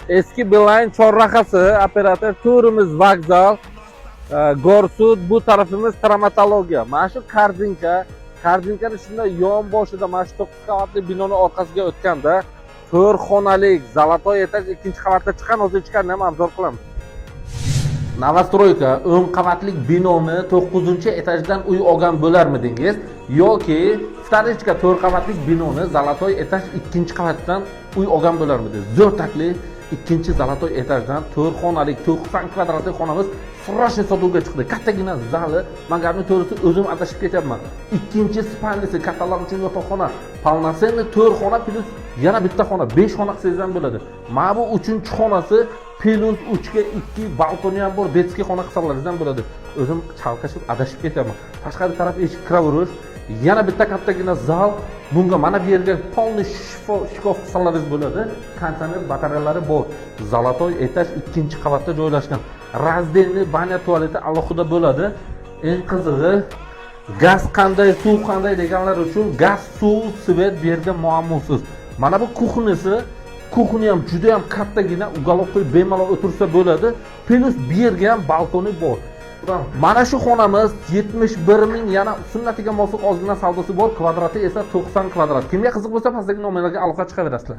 Eski Beeline chorrahasi, operator, turimiz vokzal, Gorsud, bu tarafimiz travmatologiya. Mana shu Kardinkaning shunday yon boshida mana shu 9 qavatli binoning orqasiga o'tganda 4 xonalik Zolotoy etaj 2-qavatda chiqqan, hozir ichkarini ham obzor qilamiz. Novostroyka 10 qavatlik binoni 9-etajdan uy olgan bo'larmidingiz yoki Starichka 4 qavatlik binoni Zolotoy etaj 2-qavatdan uy olgan bo'larmidingiz? Zo'r taklif. 2-Zolotoy etajdan 4 xonalik 90 kvadratli xonamiz frosh sotuvga chiqdi. Kattagina zali, menga to'g'risi o'zim adashib ketyapman. 2-spalnisi kattalar uchun yotoqxona, polnosenniy 4 xona plus yana bitta xona, 5 xona qilsangiz ham bo'ladi. Mana bu 3-xonasi plus 3 ga 2 balkoni ham bor, detskiy xona qilsangiz ham bo'ladi. O'zim chalqashib adashib ketyapman. Tashqari taraf eshik kiraverish, yana bitta kattagina zal, bunga mana bu yerga polniy shkaf qilsangiz bo'ladi. Konditsioner batareyalari bor. Zolotoy etaj 2-qavatda joylashgan. Razdельный banya tualeti alohida bo'ladi. Eng qizig'i gaz qanday, suv qanday deganlar uchun gaz, suv, svet bu yerda muammosiz. Mana bu kuxni ham juda ham kattagina, uголовкой bemalol o'tirsa bo'ladi. Plus bu yerga ham balkoni bor. Mana shu xonamiz 71 ming, yana sunnatiga muvofiq ozgina savdosi bor, kvadrati esa 90 kvadrat. Kimga qiziq bo'lsa, pastdagi nomerlarga aloqa chiqaverasizlar.